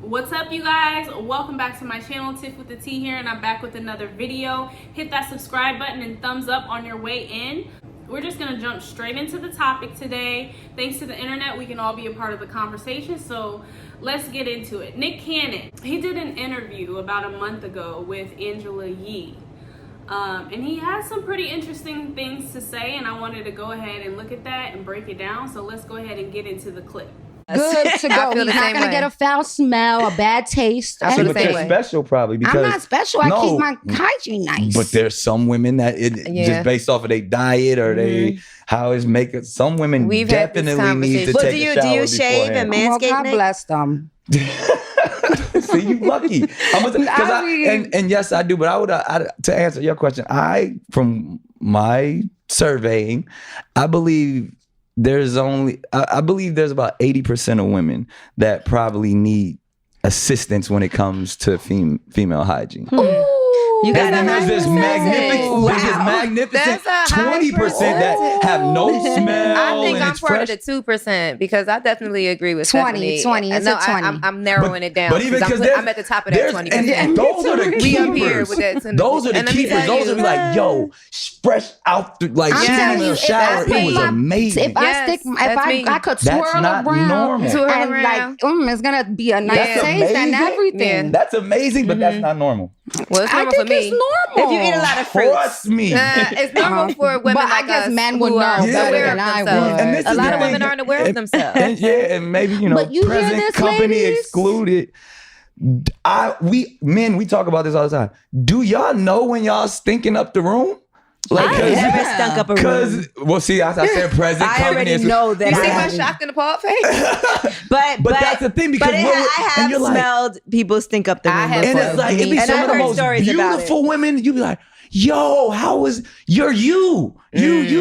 What's up, you guys? Welcome back to my channel, Tiff with the T here, and I'm back with another video. Hit that subscribe button and thumbs up on your way in. We're just gonna jump straight into the topic today. Thanks to the internet, we can all be a part of the conversation, so let's get into it. Nick Cannon, he did an interview about a month ago with Angela Yee. And he has some pretty interesting things to say, and I wanted to go ahead and look at that and break it down. So let's go ahead and get into the clip. Good to go. He's not going to get a foul smell, a bad taste. I feel the same way. Special probably because I'm not special. I keep my hygiene nice. But there's some women that just based off of their diet or they how it's makeup. Some women definitely need to take a shower. Do you shave and manscape? God bless them. See, you lucky. And yes, I do. But I would to answer your question. From my surveying, I believe there's about 80% of women that probably need assistance when it comes to female hygiene. You got this magnificent 20% that have no smell. I think and I'm it's part fresh. of the 2% because I definitely agree with 20. It's 20. I'm narrowing it down. But even because I'm at the top of that 20%. And those are the We up here keepers. with that. Those are the keepers. Those are like, yo, fresh out the sitting in the shower. It was amazing. If I could swirl around and it's gonna be a nice taste and everything. That's amazing, but that's not normal. Well, it's normal for me. It's normal. If you eat a lot of fruits. Trust me. It's normal for women but like I guess us men would who know are better aware than of I themselves. would. And this A is lot the of thing. women aren't aware of themselves. And maybe, But you hear present this, company ladies? excluded. We talk about this all the time. Do y'all know when y'all stinking up the room? I never stunk up a room. Well, see, I said present I company. already know that. You see my shocked in the paw face? But that's the thing because I have smelled people stink up the room. have and it's like, it'd be some of the most beautiful women. You'd be like, yo, how was you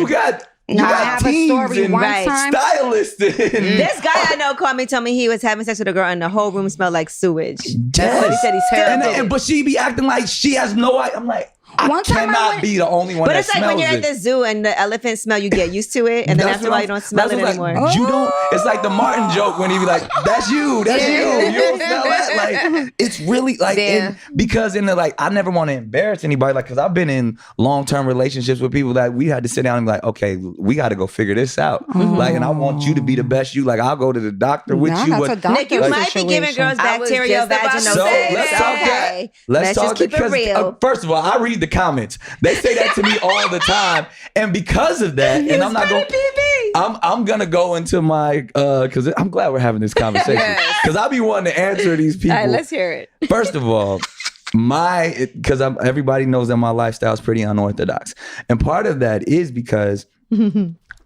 got I have a story one Right. time. stylists. This guy I know called me, told me he was having sex with a girl and the whole room smelled like sewage. Yes. He said he's terrible. But she be acting like she has no idea. I'm like, One time I cannot went- be the only one But that it's like when you're at the zoo and the elephant smell, you get used to it, and then after a while you don't smell it anymore. You don't. It's like the Martin joke when he be like, "That's you, that's you." You don't smell that. Like it's really like because I never want to embarrass anybody. Like because I've been in long-term relationships with people that we had to sit down and be like, okay, we got to go figure this out. Like, and I want you to be the best you. Like I'll go to the doctor with you. That's a doctor Nick, you might be giving girls bacterial vaginal So sex. let's talk that. Let's just keep it real. First of all, I read the comments. They say that to me all the time, and because of that, and I'm not going. I'm gonna go into my because I'm glad we're having this conversation because I'll be wanting to answer these people. All right, let's hear it. First of all, because everybody knows that my lifestyle is pretty unorthodox, and part of that is because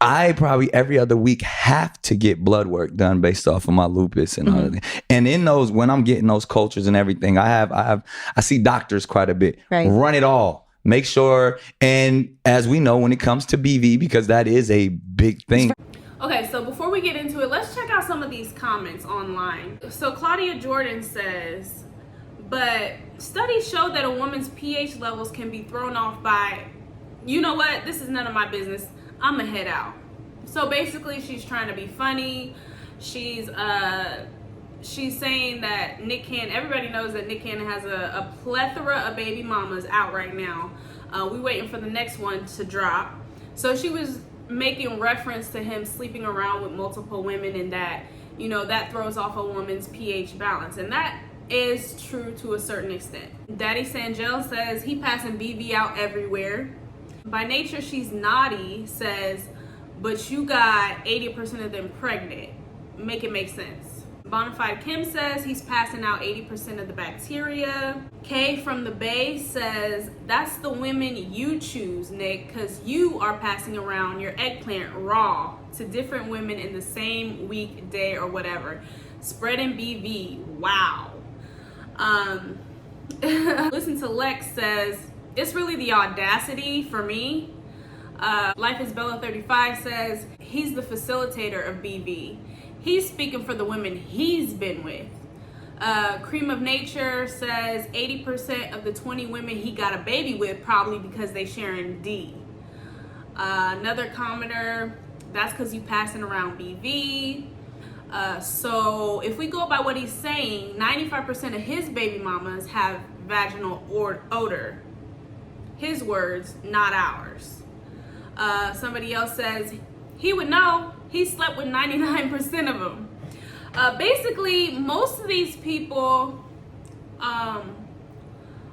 I probably every other week have to get blood work done based off of my lupus and other things. And in those, when I'm getting those cultures and everything, I see doctors quite a bit. Right. Run it all. Make sure, and as we know, when it comes to BV, because that is a big thing. Okay, so before we get into it, let's check out some of these comments online. So Claudia Jordan says, but studies show that a woman's pH levels can be thrown off by, you know what, this is none of my business, I'ma head out. So basically she's trying to be funny. She's saying that Nick Cannon, everybody knows that Nick Cannon has a plethora of baby mamas out right now. We waiting for the next one to drop. So she was making reference to him sleeping around with multiple women and that, that throws off a woman's pH balance. And that is true to a certain extent. Daddy Sangel says he passing BV out everywhere. By nature, she's naughty says, but you got 80% of them pregnant. Make it make sense. Bonafide Kim says he's passing out 80% of the bacteria. Kay from the Bay says that's the women you choose, Nick, because you are passing around your eggplant raw to different women in the same week, day, or whatever. Spreading BV, wow. Listen to Lex says it's really the audacity for me. Life is Bella 35 says he's the facilitator of BV. He's speaking for the women he's been with. Cream of Nature says 80% of the 20 women he got a baby with probably because they sharing D. Another commenter, that's because you passing around BV. So if we go by what he's saying, 95% of his baby mamas have vaginal odor. His words, not ours. Somebody else says he would know. He slept with 99% of them. Basically, most of these people,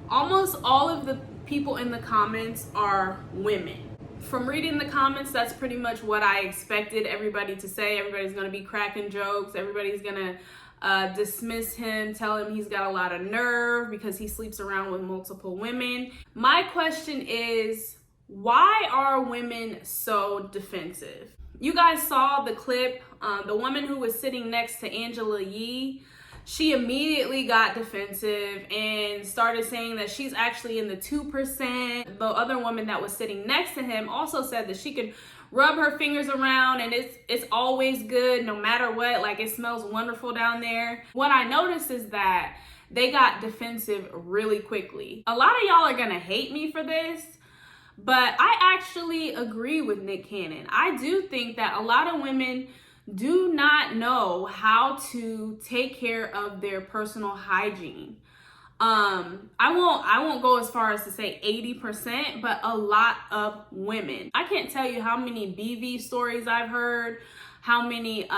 almost all of the people in the comments are women. From reading the comments, that's pretty much what I expected everybody to say. Everybody's going to be cracking jokes. Everybody's going to dismiss him, tell him he's got a lot of nerve because he sleeps around with multiple women. My question is, why are women so defensive? You guys saw the clip, the woman who was sitting next to Angela Yee, she immediately got defensive and started saying that she's actually in the 2%. The other woman that was sitting next to him also said that she could rub her fingers around and it's always good no matter what, like it smells wonderful down there. What I noticed is that they got defensive really quickly. A lot of y'all are gonna hate me for this, but I actually agree with Nick Cannon. I do think that a lot of women do not know how to take care of their personal hygiene. I won't go as far as to say 80%, but a lot of women. I can't tell you how many BV stories I've heard, how many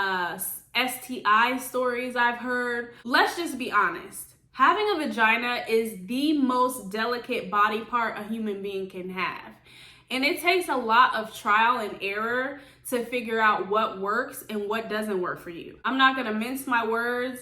STI stories I've heard. Let's just be honest. Having a vagina is the most delicate body part a human being can have. And it takes a lot of trial and error to figure out what works and what doesn't work for you. I'm not gonna mince my words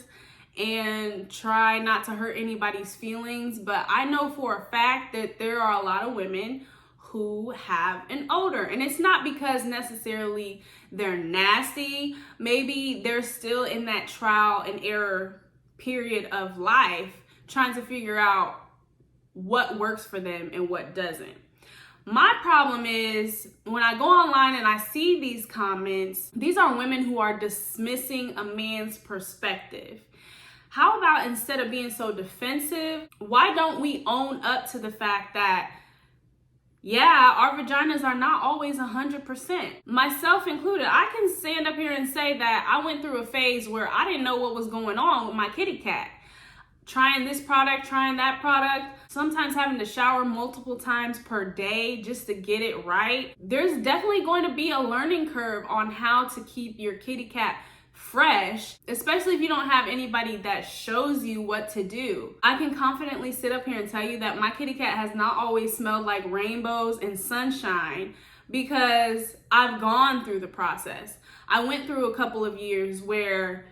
and try not to hurt anybody's feelings, but I know for a fact that there are a lot of women who have an odor. And it's not because necessarily they're nasty. Maybe they're still in that trial and error period of life trying to figure out what works for them and what doesn't. My problem is when I go online and I see these comments, these are women who are dismissing a man's perspective. How about instead of being so defensive, why don't we own up to the fact that, yeah, our vaginas are not always 100%. Myself included, I can stand up here and say that I went through a phase where I didn't know what was going on with my kitty cat. Trying this product, trying that product, sometimes having to shower multiple times per day just to get it right. There's definitely going to be a learning curve on how to keep your kitty cat fresh, especially if you don't have anybody that shows you what to do. I can confidently sit up here and tell you that my kitty cat has not always smelled like rainbows and sunshine because I've gone through the process. I went through a couple of years where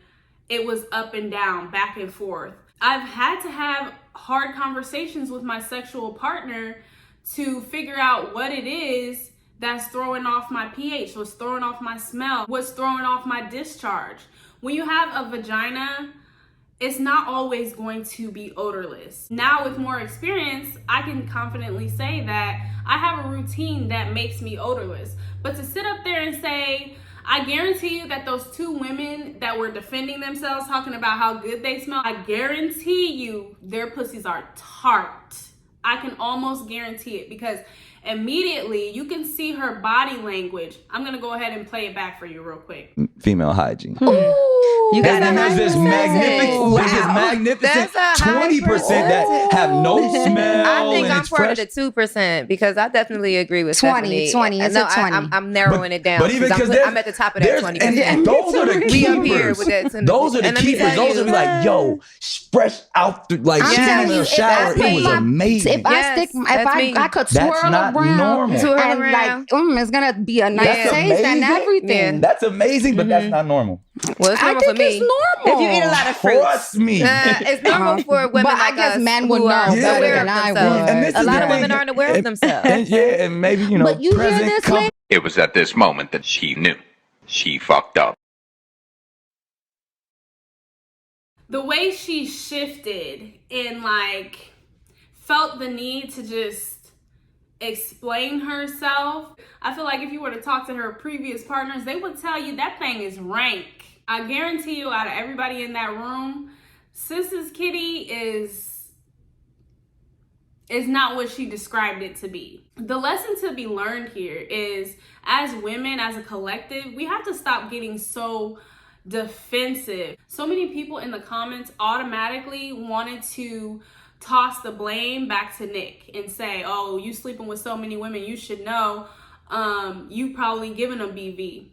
it was up and down, back and forth. I've had to have hard conversations with my sexual partner to figure out what it is that's throwing off my pH, what's throwing off my smell, what's throwing off my discharge. When you have a vagina, it's not always going to be odorless. Now with more experience, I can confidently say that I have a routine that makes me odorless. But to sit up there and say, I guarantee you that those two women that were defending themselves, talking about how good they smell, I guarantee you their pussies are tart. I can almost guarantee it because immediately you can see her body language. I'm gonna go ahead and play it back for you real quick. Female hygiene. You got and there's this magnificent 20% that have no smell. I think and I'm it's part fresh. of the 2% because I definitely agree with 20. Stephanie. It's no, a 20. I'm narrowing it down. But even because I'm at the top of that 20%. And those are the We up here keepers. with that. Those are the And let me keepers. tell Those you, are be like, yo, fresh out, like I'm sitting telling in you, the shower. It was amazing. If I could That's swirl not around normal. and like, it's gonna be a nice That's taste and amazing. everything. That's amazing, but that's not normal. Well, it's I normal for think me. it's normal. If you eat a lot of fruits. Trust me. It's normal for women but like I guess us men would who know are better aware than of I themselves. would. And this A is lot the of thing. women aren't aware of themselves. And maybe, you know, But you hear present this, company. It was at this moment that she knew. She fucked up. The way she shifted and like felt the need to just explain herself. I feel like if you were to talk to her previous partners, they would tell you that thing is rank. I guarantee you out of everybody in that room, Sis's kitty is not what she described it to be. The lesson to be learned here is as women, as a collective, we have to stop getting so defensive. So many people in the comments automatically wanted to toss the blame back to Nick and say, oh, you sleeping with so many women, you should know, you probably giving them BV.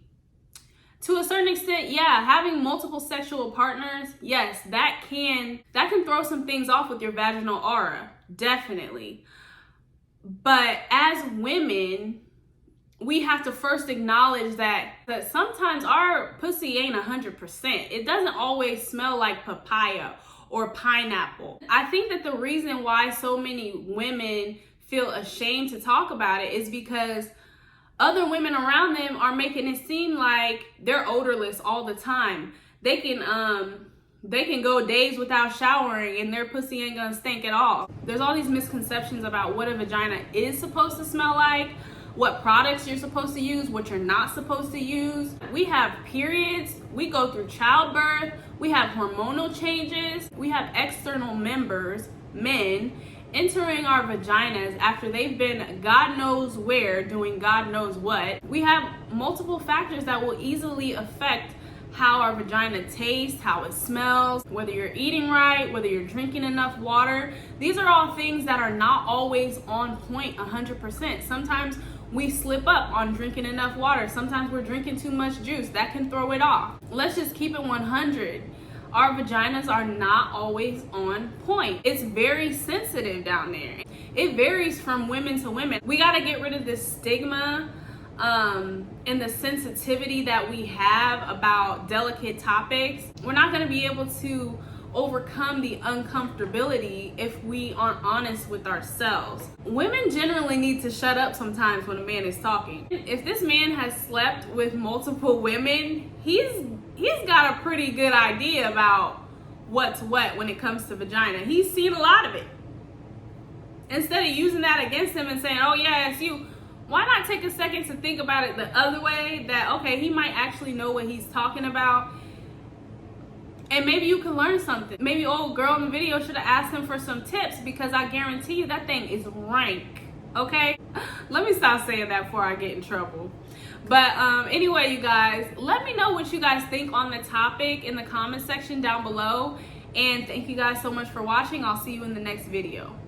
To a certain extent, yeah, having multiple sexual partners, yes, that can throw some things off with your vaginal aura, definitely. But as women, we have to first acknowledge that sometimes our pussy ain't 100%. It doesn't always smell like papaya or pineapple. I think that the reason why so many women feel ashamed to talk about it is because other women around them are making it seem like they're odorless all the time. They can go days without showering and their pussy ain't gonna stink at all. There's all these misconceptions about what a vagina is supposed to smell like, what products you're supposed to use, what you're not supposed to use. We have periods, we go through childbirth, we have hormonal changes, we have external members, men, entering our vaginas after they've been God knows where doing God knows what. We have multiple factors that will easily affect how our vagina tastes, how it smells, whether you're eating right, whether you're drinking enough water. These are all things that are not always on point 100%. Sometimes we slip up on drinking enough water. Sometimes we're drinking too much juice. That can throw it off. Let's just keep it 100. Our vaginas are not always on point. It's very sensitive down there. It varies from women to women. We gotta get rid of this stigma and the sensitivity that we have about delicate topics. We're not gonna be able to overcome the uncomfortability if we aren't honest with ourselves. Women generally need to shut up sometimes when a man is talking. If this man has slept with multiple women, he's got a pretty good idea about what's what when it comes to vagina. He's seen a lot of it. Instead of using that against him and saying, oh yeah, it's you, why not take a second to think about it the other way, that okay, he might actually know what he's talking about, and maybe you can learn something. Maybe old girl in the video should have asked him for some tips, because I guarantee you that thing is rank, okay? Let me stop saying that before I get in trouble. But anyway, you guys, let me know what you guys think on the topic in the comment section down below. And thank you guys so much for watching. I'll see you in the next video.